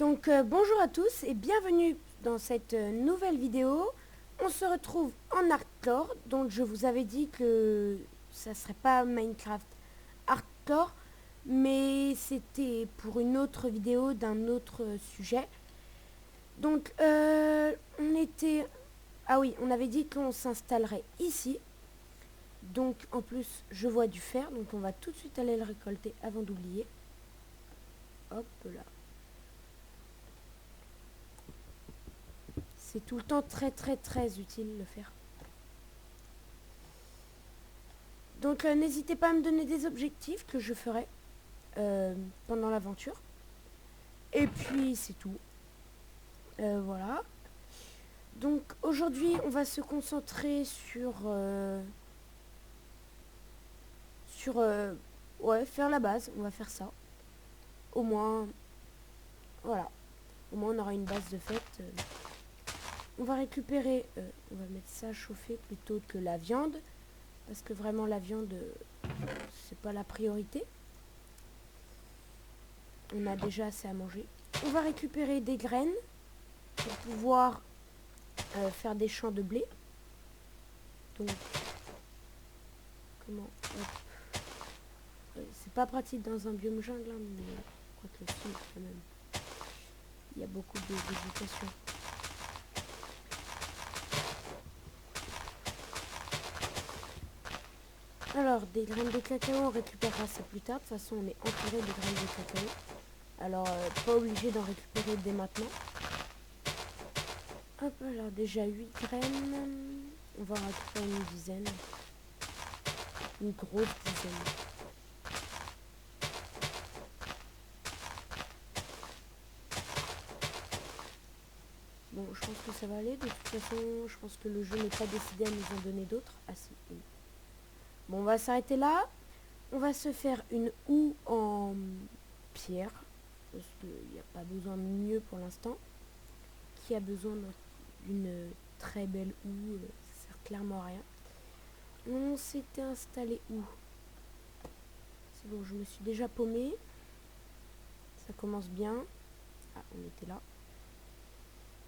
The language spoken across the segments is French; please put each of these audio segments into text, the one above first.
Bonjour à tous et bienvenue dans cette nouvelle vidéo. On se retrouve en hardcore, donc je vous avais dit que ça serait pas Minecraft hardcore, mais c'était pour une autre vidéo d'un autre sujet. Ah oui, on avait dit qu'on s'installerait ici. Donc en plus je vois du fer, donc on va tout de suite aller le récolter avant d'oublier. Hop là. C'est tout le temps très utile le fer. Donc n'hésitez pas à me donner des objectifs que je ferai pendant l'aventure. Et puis c'est tout. Voilà. Donc aujourd'hui on va se concentrer sur ouais, faire la base. On va faire ça. Au moins, voilà. Au moins on aura une base de fait. On va récupérer, on va mettre ça à chauffer plutôt que la viande. Parce que vraiment la viande, c'est pas la priorité. On a déjà assez à manger. On va récupérer des graines pour pouvoir faire des champs de blé. Donc, comment c'est pas pratique dans un biome jungle, hein, mais je crois que le sud quand même. Il y a beaucoup de végétation. Alors, des graines de cacao, on récupérera ça plus tard. De toute façon, on est entouré de graines de cacao. Alors, pas obligé d'en récupérer dès maintenant. Hop, alors déjà 8 graines. On va en récupérer une dizaine. Une grosse dizaine. Bon, je pense que ça va aller. De toute façon, je pense que le jeu n'est pas décidé à nous en donner d'autres. Ah si, oui. Bon, on va s'arrêter là. On va se faire une houe en pierre. Parce qu'il n'y a pas besoin de mieux pour l'instant. Qui a besoin d'une très belle houe, ça sert clairement à rien. On s'était installé où? C'est bon, je me suis déjà paumé. Ça commence bien. Ah, on était là.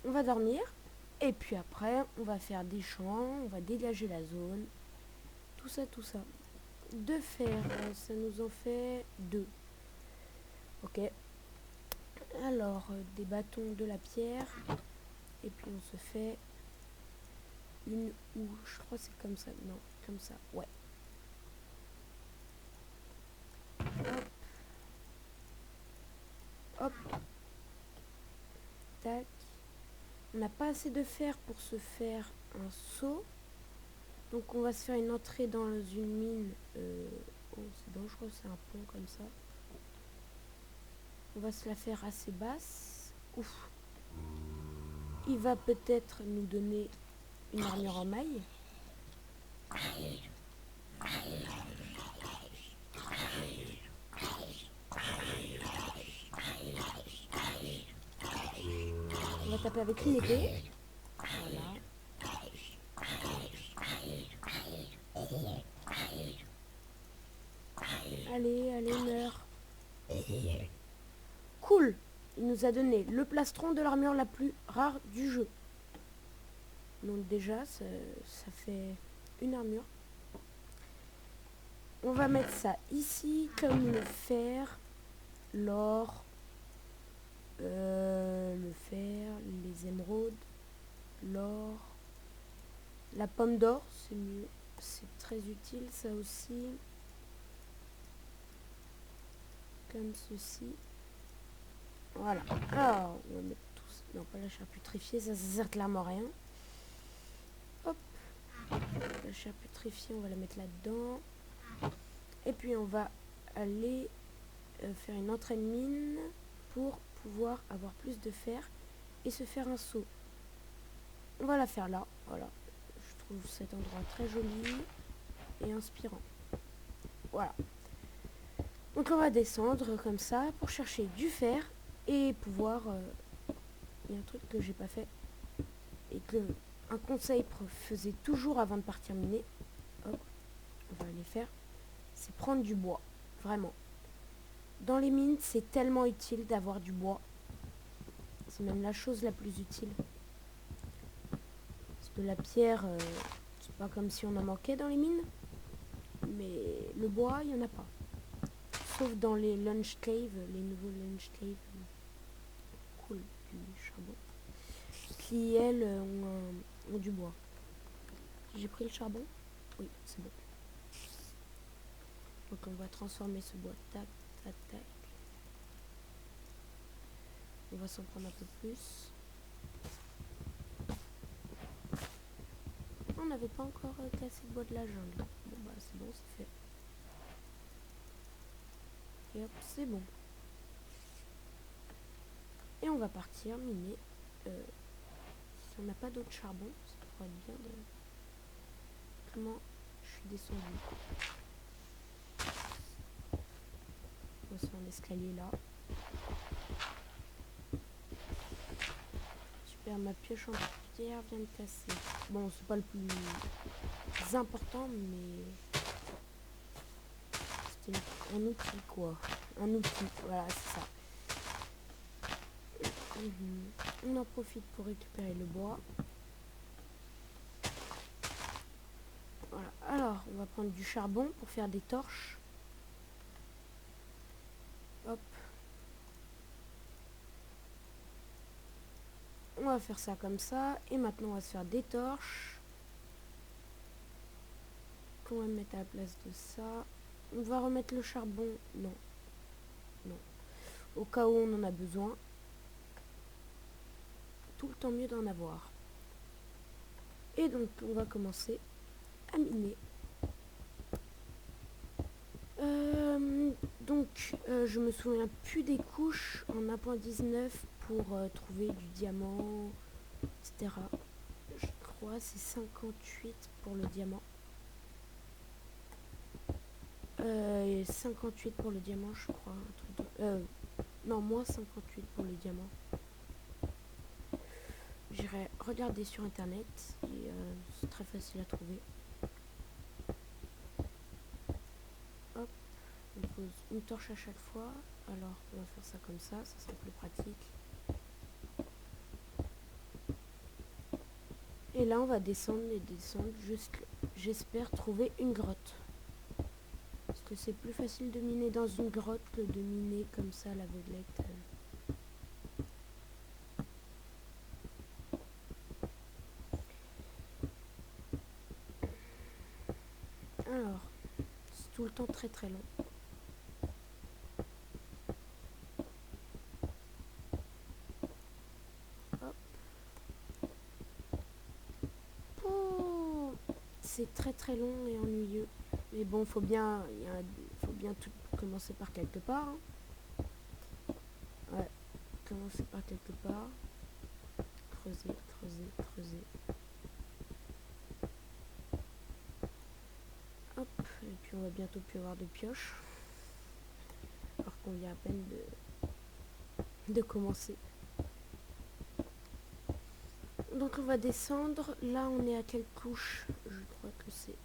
On va dormir. Et puis après, on va faire des champs. On va dégager la zone. Tout ça, tout ça. De fer, ça nous en fait 2. Ok. Alors, des bâtons, de la pierre. Et puis on se fait une houe. Je crois que c'est comme ça. Non, comme ça. Ouais. Hop. Hop. Tac. On n'a pas assez de fer pour se faire un seau. Donc on va se faire une entrée dans une mine. Oh, c'est dangereux, c'est un pont comme ça. On va se la faire assez basse. Ouf. Il va peut-être nous donner une armure en maille. On va taper avec une épée. Voilà. Allez, allez, meurs. Cool. Il nous a donné le plastron de l'armure la plus rare du jeu. Donc déjà, ça fait une armure. On va mettre ça ici, comme le fer, l'or, le fer, les émeraudes, l'or, la pomme d'or, c'est mieux. C'est très utile, ça aussi. Comme ceci. Voilà. Alors, on va mettre tout ça. Non, pas la chair putrifiée, ça sert clairement à rien. Hop. La chair putrifiée, on va la mettre là-dedans. Et puis on va aller faire une entrée de mine pour pouvoir avoir plus de fer et se faire un seau. On va la faire là. Voilà. Je trouve cet endroit très joli et inspirant. Voilà. Donc on va descendre comme ça pour chercher du fer et pouvoir... Il y a un truc que j'ai pas fait et que un conseil faisait toujours avant de partir miner. Hop, on va aller faire. C'est prendre du bois. Vraiment. Dans les mines, c'est tellement utile d'avoir du bois. C'est même la chose la plus utile. Parce que la pierre, c'est pas comme si on en manquait dans les mines. Mais le bois, il n'y en a pas. Sauf dans les lunch caves, les nouveaux lunch caves. Cool, du charbon. Qui, elles, ont du bois. J'ai pris le charbon? Oui, c'est bon. Donc on va transformer ce bois. Tac, tac, tac. On va s'en prendre un peu plus. On n'avait pas encore cassé le bois de la jungle. Bon bah c'est bon, c'est fait. Et hop, c'est bon. Et on va partir miner. Si on n'a pas d'autre charbon, ça pourrait être bien de... Comment je suis descendue? On va se faire un escalier là. Super, ma pioche en pierre vient de casser. Bon, c'est pas le plus important, mais c'était un outil quoi. Un outil, voilà, c'est ça. On en profite pour récupérer le bois. Voilà. Alors, on va prendre du charbon pour faire des torches. Hop. On va faire ça comme ça. Et maintenant, on va se faire des torches. Qu'on va mettre à la place de ça. On va remettre le charbon. Non. Non. Au cas où on en a besoin. Tout le temps mieux d'en avoir. Et donc, on va commencer à miner. Je me souviens plus des couches en 1.19 pour trouver du diamant, etc. Je crois c'est 58 pour le diamant. 58 pour le diamant, je crois. Non, moins 58 pour le diamant. J'irai regarder sur internet et c'est très facile à trouver. Hop, on pose une torche à chaque fois. Alors on va faire ça comme ça sera plus pratique. Et là on va descendre et descendre jusqu'à, j'espère, trouver une grotte. Parce que c'est plus facile de miner dans une grotte que de miner comme ça à l'aveuglette. Alors, c'est tout le temps très très long. Hop. Oh, c'est très très long et ennuyeux. Mais bon, faut bien tout commencer par quelque part. Hein. Ouais, commencer par quelque part. Creuser, creuser, creuser. Hop, et puis on va bientôt plus avoir de pioche. Alors qu'on vient à peine de commencer. Donc on va descendre. Là on est à quelle couche? Je crois que c'est...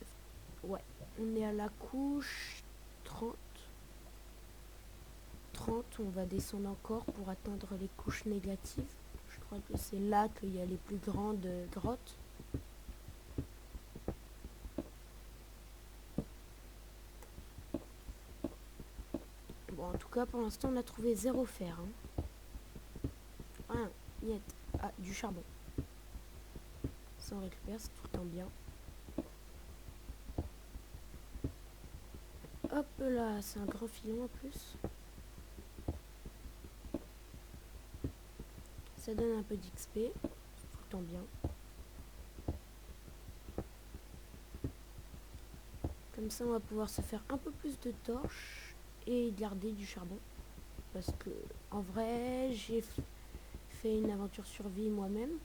Ouais, on est à la couche 30. 30, on va descendre encore pour atteindre les couches négatives. Je crois que c'est là qu'il y a les plus grandes grottes. Bon, en tout cas, pour l'instant, on a trouvé 0 fer. Hein. Ah, niet. Ah, du charbon. Ça, on récupère, c'est tout le temps bien. Hop là, c'est un grand filon en plus. Ça donne un peu d'XP. C'est tout le temps bien. Comme ça, on va pouvoir se faire un peu plus de torches et garder du charbon. Parce que, en vrai, j'ai fait une aventure survie moi-même.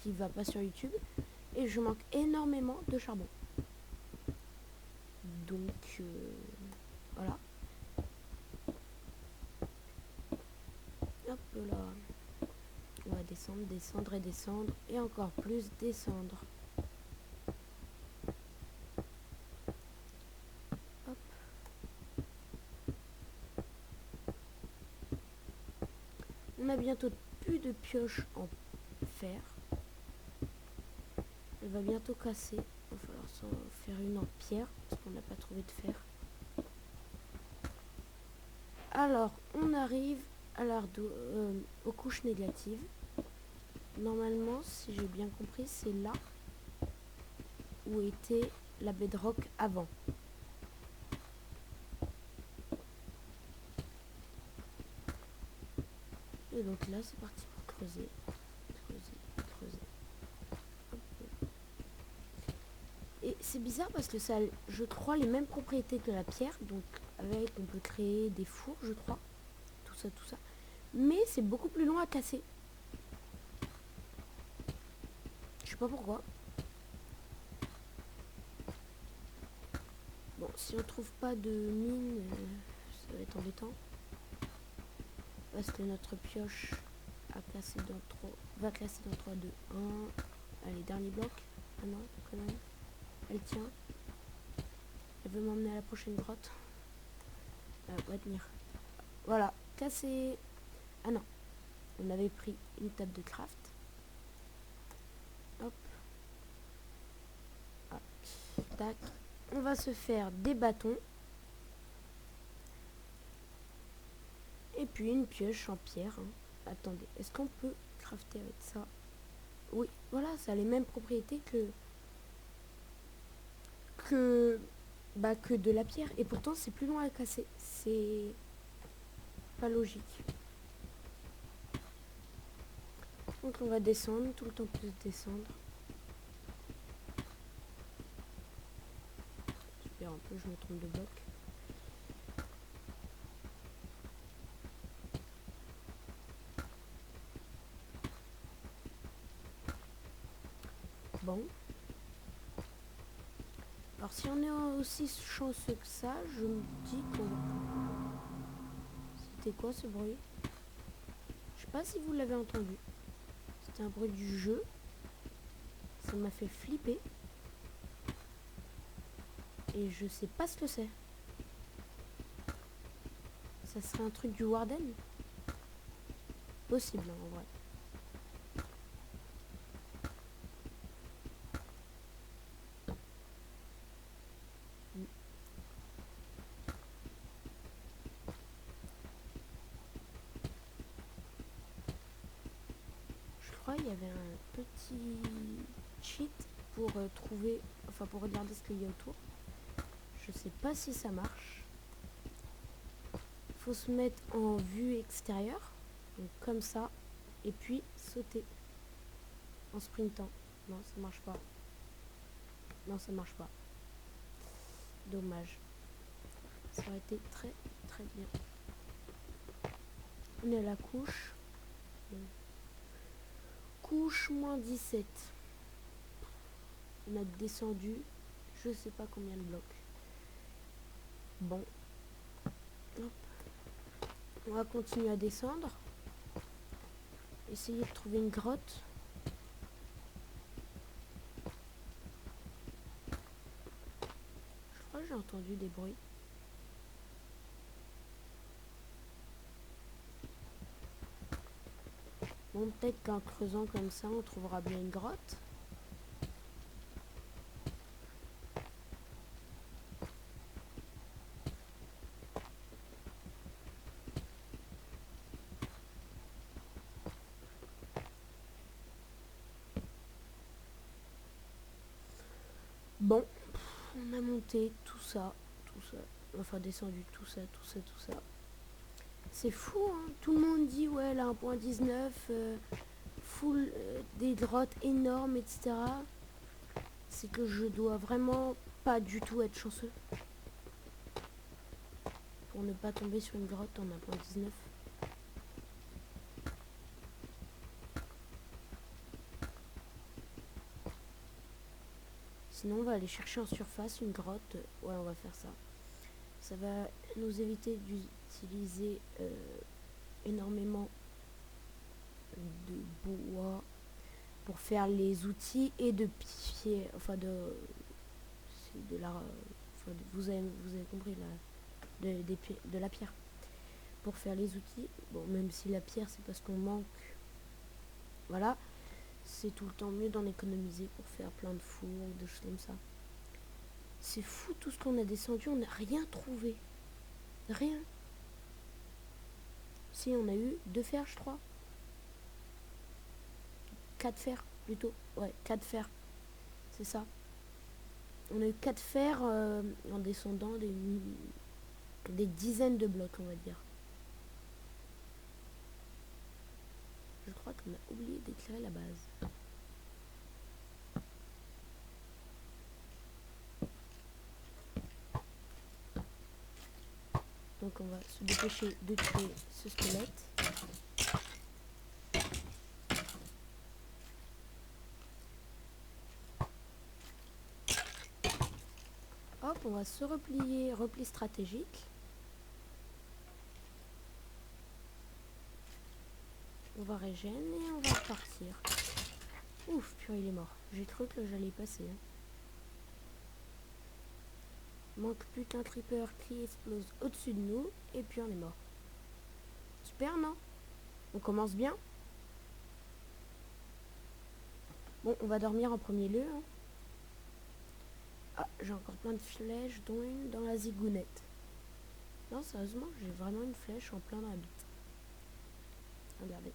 Qui va pas sur YouTube. Et je manque énormément de charbon. Donc, voilà. Hop là. On va descendre, descendre et descendre. Et encore plus descendre. Hop. On a bientôt plus de pioches en fer. Elle va bientôt casser. Il va falloir s'en faire une en pierre parce qu'on n'a pas trouvé de fer. Alors, on arrive à aux couches négatives. Normalement, si j'ai bien compris, c'est là où était la bedrock avant. Et donc là, c'est parti pour creuser. Et c'est bizarre parce que ça a, je crois, les mêmes propriétés que la pierre. Donc avec, on peut créer des fours, je crois. Tout ça. Mais c'est beaucoup plus long à casser. Je sais pas pourquoi. Bon, si on trouve pas de mine, ça va être embêtant. Parce que notre pioche a cassé va casser dans 3, 2, 1. Allez, dernier bloc. Ah non, quand même. Elle tient. Elle veut m'emmener à la prochaine grotte. On va tenir. Voilà, cassé. Ah non. On avait pris une table de craft. Hop. Ah. Tac. On va se faire des bâtons. Et puis une pioche en pierre. Hein. Attendez, est-ce qu'on peut crafter avec ça? Oui, voilà, ça a les mêmes propriétés que de la pierre. Et pourtant, c'est plus long à casser. C'est pas logique. Donc on va descendre, tout le temps plus descendre. Super, un peu, je me trompe de bloc. Bon. Alors si on est aussi chanceux que ça, je me dis qu'on... C'était quoi ce bruit? Je sais pas si vous l'avez entendu. C'était un bruit du jeu. Ça m'a fait flipper. Et je sais pas ce que c'est. Ça serait un truc du Warden? Possible hein, en vrai. Je crois qu'il y avait un petit cheat pour trouver, enfin pour regarder ce qu'il y a autour. Je sais pas si ça marche. Faut se mettre en vue extérieure, donc comme ça, et puis sauter en sprintant. Non, ça marche pas. Non, ça marche pas. Dommage. Ça aurait été très très bien. On est à la couche. Couche moins 17. On a descendu je sais pas combien de blocs. Bon. Hop. On va continuer à descendre. Essayer de trouver une grotte. Je crois que j'ai entendu des bruits. Bon, peut-être qu'en creusant comme ça, on trouvera bien une grotte. Bon, on a monté tout ça, enfin descendu tout ça. C'est fou, hein. Tout le monde dit, ouais, la 1.19, full, des grottes énormes, etc. C'est que je dois vraiment pas du tout être chanceux pour ne pas tomber sur une grotte en 1.19. Sinon, on va aller chercher en surface une grotte. Ouais, on va faire ça. Ça va nous éviter d'utiliser énormément de bois pour faire les outils et de pierre, enfin de la, enfin vous avez compris, de la pierre. pour faire les outils. Bon, même si la pierre, c'est parce qu'on manque. Voilà. C'est tout le temps mieux d'en économiser pour faire plein de fours ou des choses comme ça. C'est fou tout ce qu'on a descendu, on n'a rien trouvé. Rien. Si, on a eu 2 fers, je crois. 4 fers, plutôt. Ouais, 4 fers. C'est ça. On a eu 4 fers en descendant des dizaines de blocs, on va dire. Je crois qu'on a oublié d'éclairer la base. Donc on va se dépêcher de tuer ce squelette. Hop, on va se replier, repli stratégique. On va régénérer et on va repartir. Ouf, purée, il est mort. J'ai cru que j'allais passer. Hein. Manque putain creeper qui explose au-dessus de nous. Et puis on est mort. Super, non? On commence bien. Bon, on va dormir en premier lieu. Hein. Ah, j'ai encore plein de flèches, dont une dans la zigounette. Non, sérieusement, j'ai vraiment une flèche en plein dans la bite. Regardez.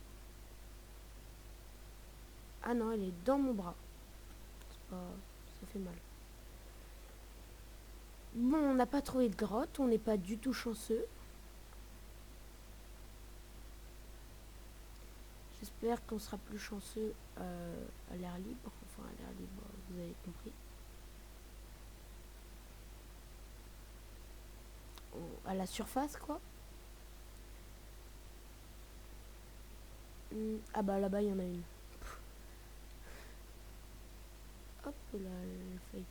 Ah non, elle est dans mon bras. C'est pas... Ça fait mal. Bon, on n'a pas trouvé de grotte. On n'est pas du tout chanceux. J'espère qu'on sera plus chanceux à l'air libre. Enfin, à l'air libre, vous avez compris. À la surface, quoi. Ah bah là-bas, il y en a une. Hop là, j'ai failli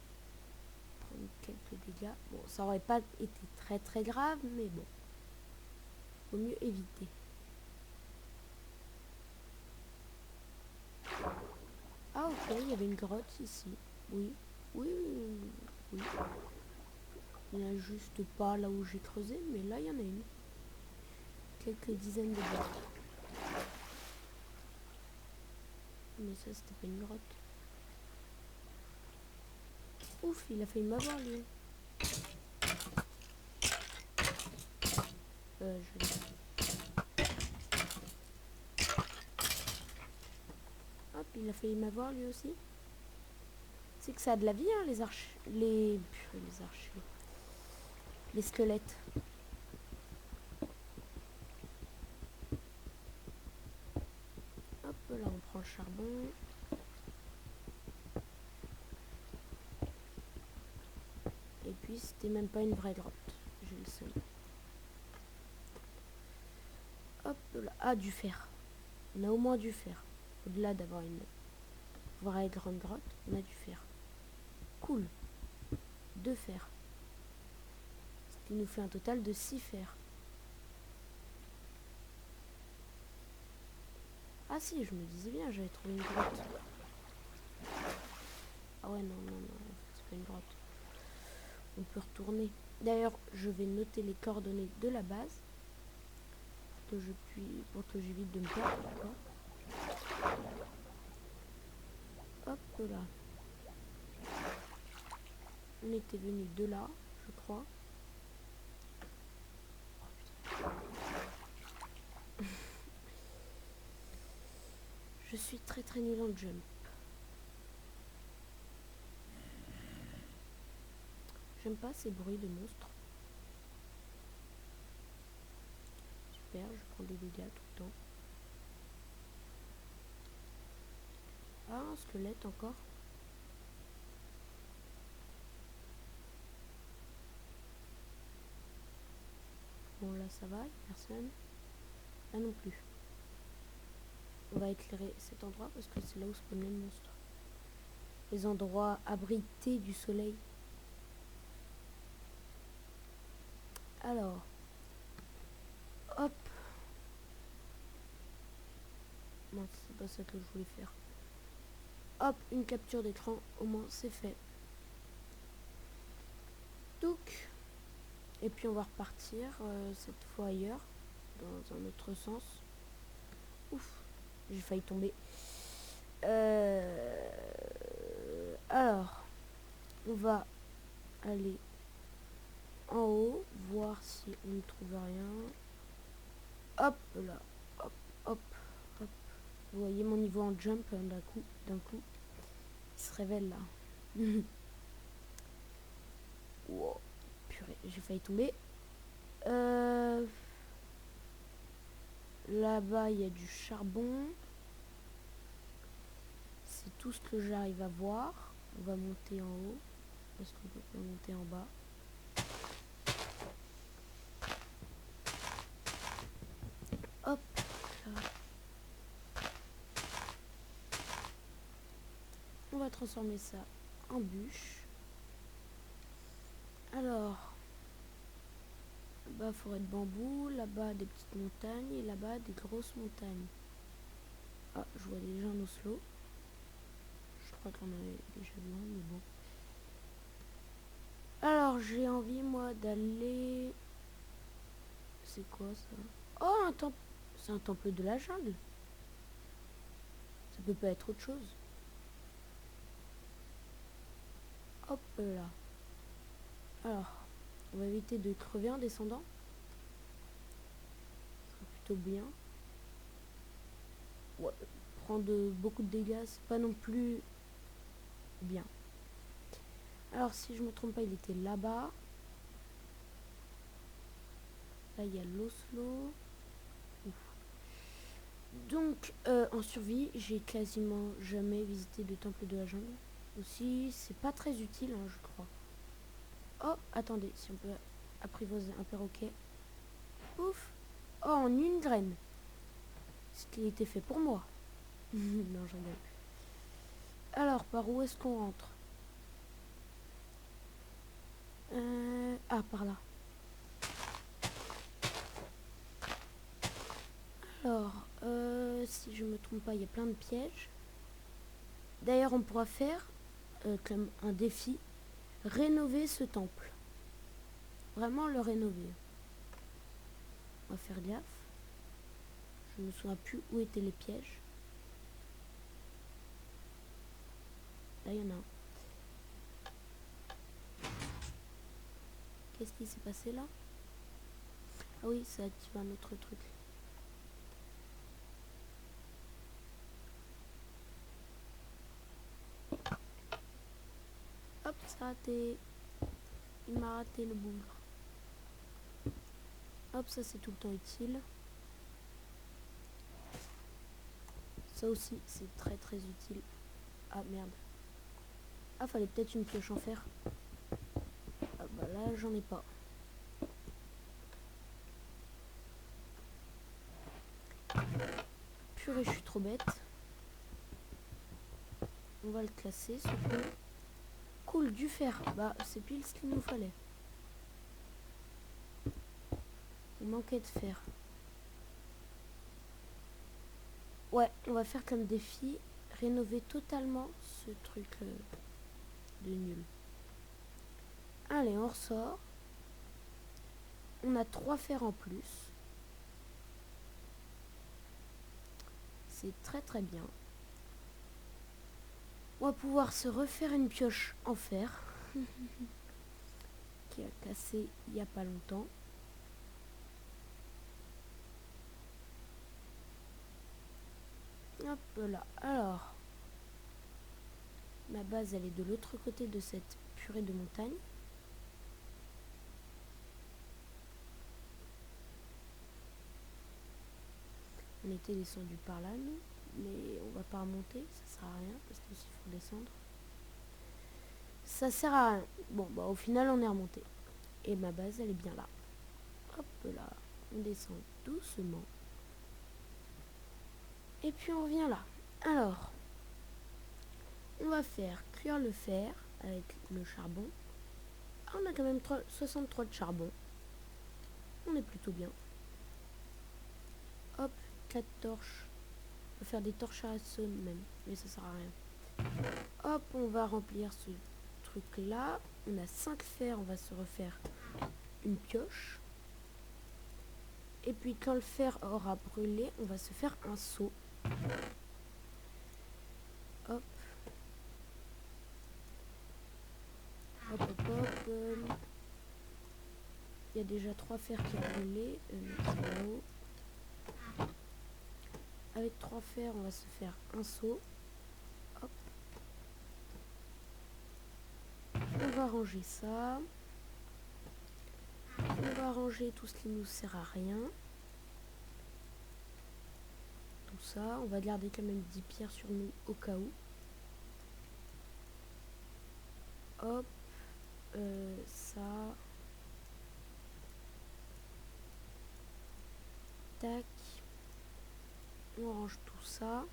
prendre quelques dégâts. Bon, ça aurait pas été très très grave, mais bon. Vaut mieux éviter. Ah ok, il y avait une grotte ici. Oui, oui, oui. Il n'y en a juste pas là où j'ai creusé, mais là, il y en a une. Quelques dizaines de blocs. Mais ça, c'était pas une grotte. Ouf, il a failli m'avoir, lui. Je... Hop, il a failli m'avoir, lui aussi. C'est que ça a de la vie, hein, les archers. Les archers. Les squelettes. Hop, là, on prend le charbon. Et puis, c'était même pas une vraie grotte. J'ai le seul. Hop là. Ah, du fer. On a au moins du fer. Au-delà d'avoir une vraie grande grotte, on a du fer. Cool. 2 fers. Ce qui nous fait un total de 6 fers. Ah si, je me disais bien, j'avais trouvé une grotte. Ah ouais, non, non, non, c'est pas une grotte. On peut retourner. D'ailleurs, je vais noter les coordonnées de la base. Pour que j'évite de me perdre. Hop là. On était venu de là, je crois. Je suis très très nul en jump. J'aime pas ces bruits de monstres. Super, je prends des dégâts tout le temps. Ah, un squelette encore. Bon, là ça va, personne. Là non plus. On va éclairer cet endroit parce que c'est là où spawnent les monstres. Les endroits abrités du soleil. Alors. Hop. Non, c'est pas ça que je voulais faire. Hop, une capture d'écran. Au moins, c'est fait. Donc. Et puis, on va repartir cette fois ailleurs. dans un autre sens. Ouf, j'ai failli tomber. Alors, on va aller en haut, voir si on ne trouve rien. Hop là, hop, hop, hop. Vous voyez mon niveau en jump d'un coup, il se révèle là. Wow, purée, j'ai failli tomber. Là-bas, il y a du charbon. C'est tout ce que j'arrive à voir. On va monter en haut. Est-ce qu'on peut pas monter en bas? Hop là. On va transformer ça en bûche. Alors, là-bas, forêt de bambou. Là-bas, des petites montagnes. Et là-bas, des grosses montagnes. Ah, je vois déjà un oslo. Je crois qu'on avait déjà vu un, mais bon. Alors, j'ai envie, moi, d'aller... C'est quoi, ça? Oh, un temple. C'est un temple de la jungle. Ça peut pas être autre chose. Hop là. Alors, on va éviter de crever en descendant. C'est plutôt bien. Ouais, prendre beaucoup de dégâts, c'est pas non plus bien. Alors, si je me trompe pas, il était là-bas. Là, il y a l'Oslo. Donc, en survie, j'ai quasiment jamais visité de temple de la jungle. Aussi, c'est pas très utile, hein, je crois. Oh, attendez, si on peut apprivoiser un perroquet. Ouf. Oh, en une graine. Ce qui était fait pour moi. Non, j'en rigole. Alors, par où est-ce qu'on rentre? Ah, par là. Alors, si je me trompe pas, il y a plein de pièges. D'ailleurs, on pourra faire comme un défi, rénover ce temple. Vraiment le rénover. On va faire gaffe. Je me souviens plus où étaient les pièges. Là, il y en a un. Qu'est-ce qui s'est passé là? Ah oui, ça active un autre truc. Hop, ça a raté. Il m'a raté le bougre. Hop, ça c'est tout le temps utile. Ça aussi, c'est très très utile. Ah merde. Ah, fallait peut-être une pioche en fer. Ah bah là, j'en ai pas. Purée, je suis trop bête. On va le classer, ce peu. Cool, du fer. Bah, c'est pile ce qu'il nous fallait. Il manquait de fer. Ouais, on va faire comme défi. Rénover totalement ce truc de nul. Allez, on ressort. On a 3 fers en plus. C'est très très bien. On va pouvoir se refaire une pioche en fer. Qui a cassé il n'y a pas longtemps. Hop là. Alors, ma base, elle est de l'autre côté de cette purée de montagne. On était descendu par là, nous. Mais on va pas remonter, ça sert à rien, parce qu'il faut descendre. Ça sert à rien. Bon, bah au final, on est remonté. Et ma base, elle est bien là. Hop là. On descend doucement. Et puis on revient là. Alors, on va faire cuire le fer avec le charbon. Ah, on a quand même 63 de charbon. On est plutôt bien. Hop, 4 torches. On va faire des torches à sonne même, mais ça sert à rien. Hop, on va remplir ce truc là. On a 5 fers, on va se refaire une pioche. Et puis quand le fer aura brûlé, on va se faire un seau. Hop. Hop, hop, hop. Il y a déjà 3 fers qui ont brûlé. Là-haut. Avec 3 fers, on va se faire un seau. Hop. On va ranger ça. On va ranger tout ce qui nous sert à rien. Tout ça. On va garder quand même 10 pierres sur nous au cas où. Hop. Ça. Tac. On range tout ça.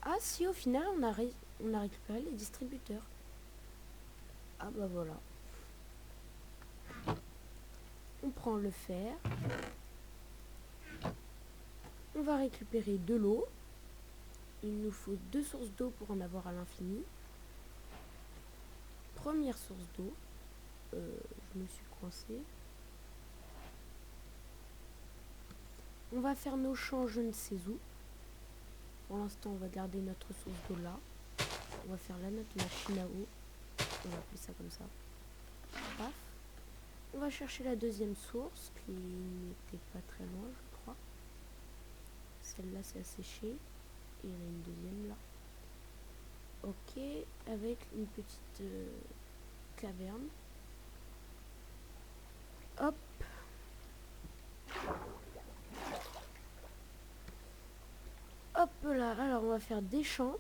Ah si, au final on a récupéré les distributeurs. Ah bah voilà. On prend le fer. On va récupérer de l'eau. Il nous faut 2 sources d'eau pour en avoir à l'infini. Première source d'eau. Je me suis coincée. On va faire nos champs je ne sais où. Pour l'instant, on va garder notre source d'eau là. On va faire là notre machine à eau. On va appeler ça comme ça. Paf. On va chercher la deuxième source qui n'était pas très loin, je crois. Celle-là, c'est asséché. Et il y en a une deuxième là. Ok, avec une petite caverne. Hop. Hop là. Alors, on va faire des champs.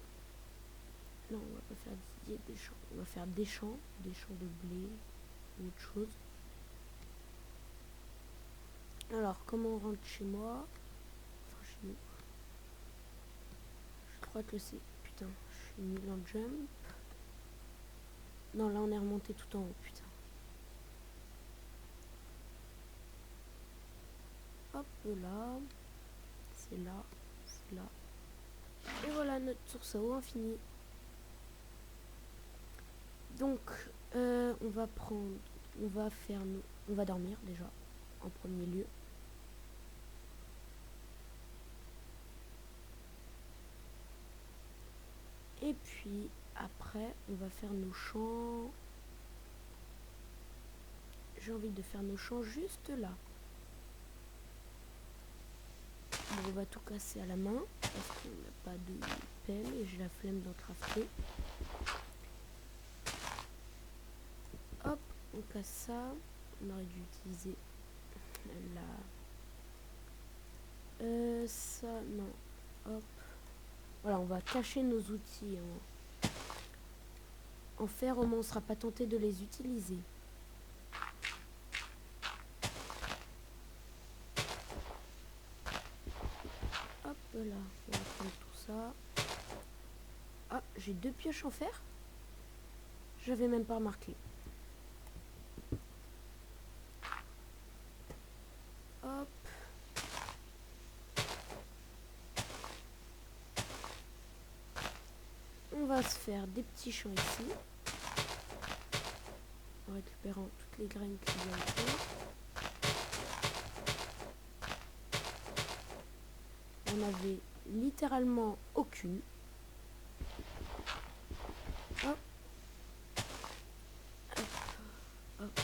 Non, on va pas faire des champs. On va faire des champs de blé ou autre chose. Alors, comment on rentre chez moi? Enfin, chez nous. Je crois que c'est... Putain, je suis nul en jump. Non, là, on est remonté tout en haut, putain. Hop là. C'est là. C'est là. Et voilà notre source à eau infinie. Donc, on va prendre... On va faire... On va dormir, déjà, en premier lieu. Et puis, après, on va faire nos champs. J'ai envie de faire nos champs juste là. Bon, on va tout casser à la main, parce qu'on n'a pas de pelle et j'ai la flemme d'en crafter. Hop, on casse ça. On aurait dû utiliser la... ça, non. Hop. Voilà, on va cacher nos outils en fer, au moins on ne sera pas tenté de les utiliser. Hop là, on va prendre tout ça. Ah, j'ai 2 pioches en fer. J'avais même pas remarqué. Hop. On va se faire des petits champs ici. En récupérant toutes les graines qu'il y a autour. On avait littéralement aucune. Hop. Hop. Hop.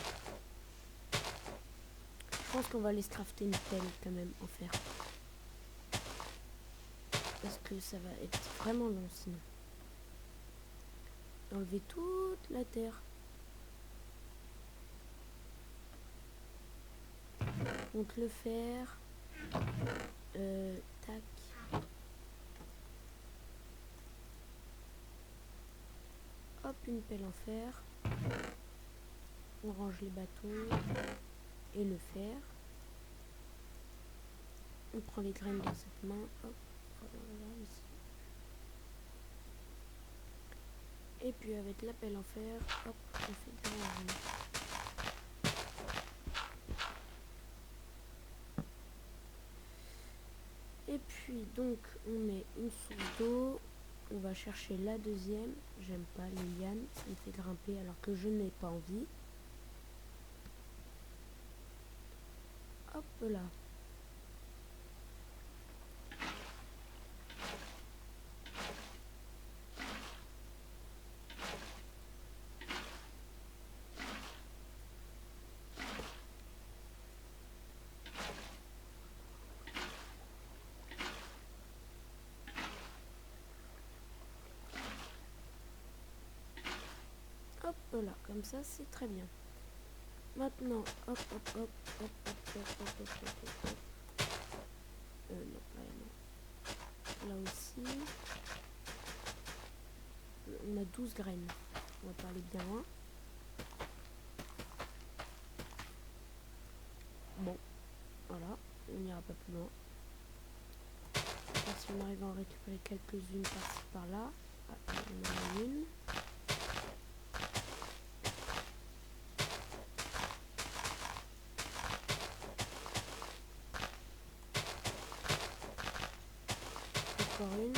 Je pense qu'on va aller se crafter une pelle quand même en fer. Parce que ça va être vraiment long sinon. Enlever toute la terre. Donc le fer. Tac. Hop, une pelle en fer. On range les bâtons et le fer. On prend les graines dans cette main. Hop. Voilà, ici. Et puis avec la pelle en fer, hop, on fait des rangements. Et puis donc on met une source d'eau. On va chercher la deuxième. J'aime pas les lianes, ça me fait grimper alors que je n'ai pas envie. là. Hop là, comme ça c'est très bien. Maintenant, hop, hop, hop, hop, hop, hop, hop, hop, hop, hop. Non, là, non. Là aussi. On a 12 graines. On va pas aller bien loin. Bon, voilà, on n'ira pas plus loin. Alors, si on arrive à en récupérer quelques-unes par-ci par-là. Ah, on en a une. Encore une.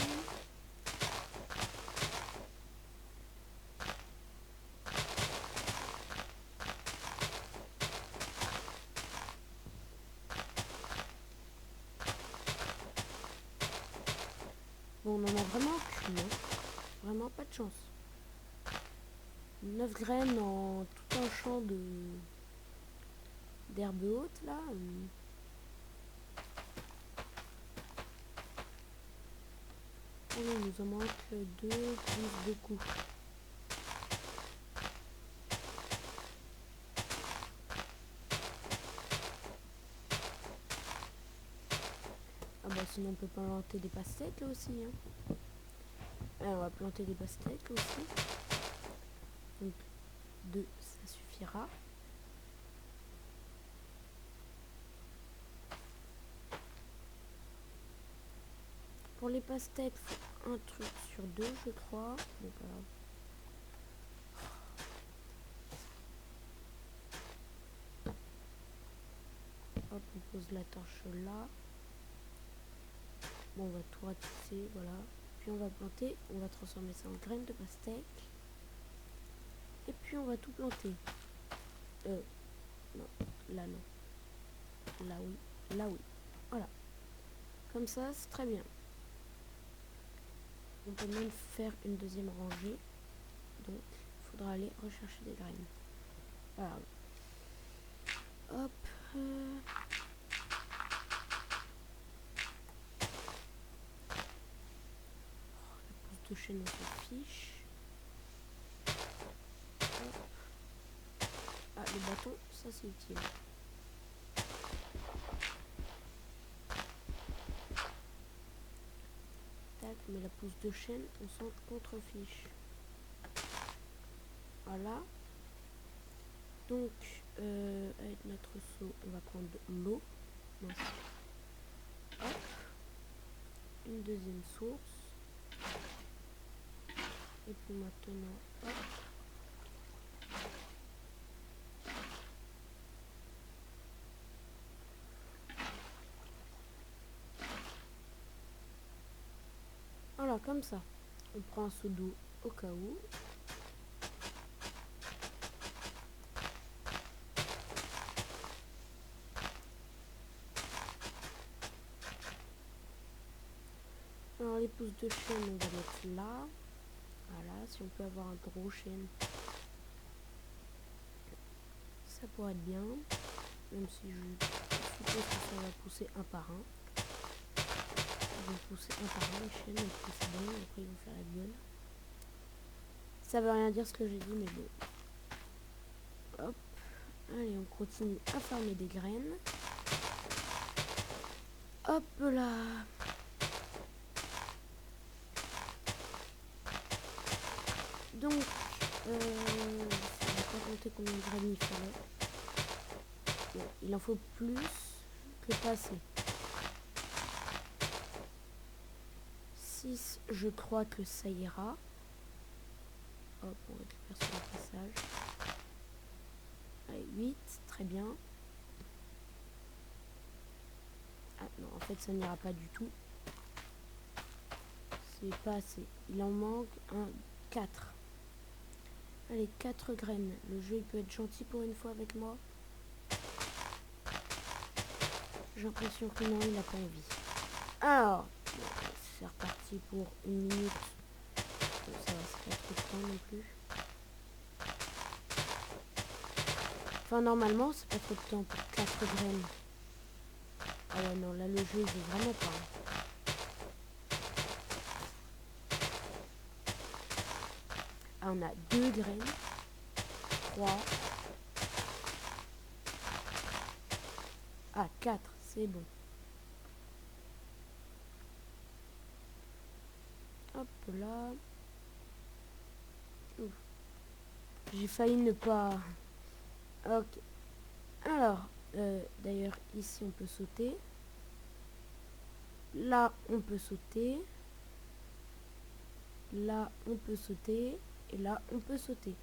Bon, on en a vraiment aucune. Hein. Vraiment pas de chance. 9 graines en tout un champ d'herbe haute là. Oh, il nous en manque 2 plus beaucoup. Ah bah sinon on peut planter des pastèques là aussi. Hein. On va planter des pastèques aussi. Donc 2 ça suffira. Pour les pastèques, faut un truc sur 2 je crois. Donc hop, on pose la torche là. Bon, on va tout ratisser, voilà. Puis on va planter, on va transformer ça en graines de pastèque. Et puis on va tout planter. Non, là non. Là oui, là oui. Voilà. Comme ça, c'est très bien. On peut même faire une deuxième rangée. Donc, il faudra aller rechercher des graines. Voilà. Hop. La pousse de chêne, on s'en fiche. Hop. Ah, le bâton, ça c'est utile. Tac, mais la pousse de chêne, on s'en contrefiche. Voilà. Donc, avec notre seau, on va prendre l'eau. Hop. Une deuxième source. Et puis maintenant, hop. Voilà, comme ça. On prend un seau d'eau au cas où. Alors les pousses de chêne, on va mettre là. Voilà, si on peut avoir un gros chêne, ça pourrait être bien. Même si je suppose que ça va pousser un par un. Ils vont pousser un par un, les chênes, donc c'est bon, après ils vont faire la gueule. Ça veut rien dire ce que j'ai dit, mais bon. Hop. Allez, on continue à farmer des graines. Hop là. Donc, je ne vais pas compter combien de graines il fallait. Bon, il en faut plus que pas assez. 6, je crois que ça ira. Hop, on récupère sur le passage. Allez, 8, très bien. Ah non, en fait, ça n'ira pas du tout. C'est pas assez. Il en manque 4. Allez, 4 graines. Le jeu, il peut être gentil pour une fois avec moi. J'ai l'impression que non, il n'a pas envie. Alors, bon, c'est reparti pour 1 minute. Bon, ça va, c'est pas trop de temps non plus. Enfin, normalement, c'est pas trop de temps pour 4 graines. Ah ouais, non, là, le jeu, il veut vraiment pas. Ah, on a 2 graines. 3. Ah, 4, c'est bon. Hop là. Ouf. J'ai failli ne pas... Ok. Alors, d'ailleurs, ici, on peut sauter. Là, on peut sauter. Là, on peut sauter. Et là, on peut sauter.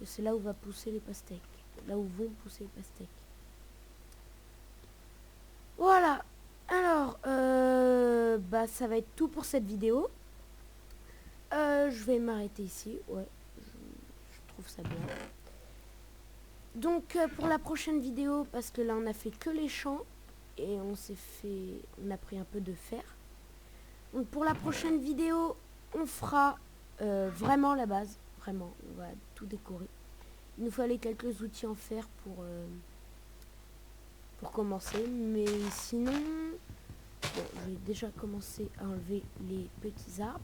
C'est là où va pousser les pastèques. Là où vont pousser les pastèques. Voilà. Alors, bah, ça va être tout pour cette vidéo. Je vais m'arrêter ici. Ouais, je trouve ça bien. Donc, pour la prochaine vidéo, parce que là, on a fait que les champs. Et on a pris un peu de fer. Donc, pour la prochaine vidéo, on fera vraiment la base. Vraiment, on va tout décorer. Il nous fallait quelques outils en fer pour commencer. Mais sinon, bon, je vais déjà commencer à enlever les petits arbres.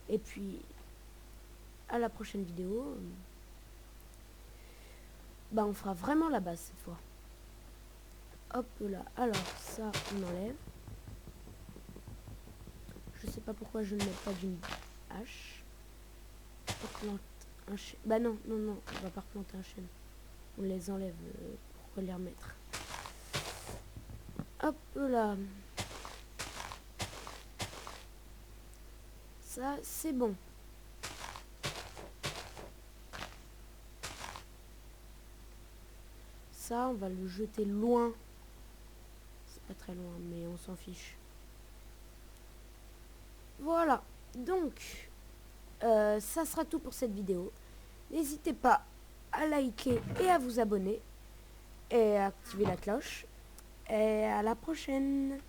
Et puis, à la prochaine vidéo, bah, on fera vraiment la base cette fois. Hop là. Alors, ça, on enlève. Je sais pas pourquoi je ne mets pas d'une hache. On plante un chêne. Bah non, non, non, on va pas replanter un chêne. On les enlève pour les remettre. Hop là. Ça, c'est bon. Ça, on va le jeter loin. C'est pas très loin, mais on s'en fiche. Voilà. Donc, ça sera tout pour cette vidéo. N'hésitez pas à liker et à vous abonner. Et à activer la cloche. Et à la prochaine.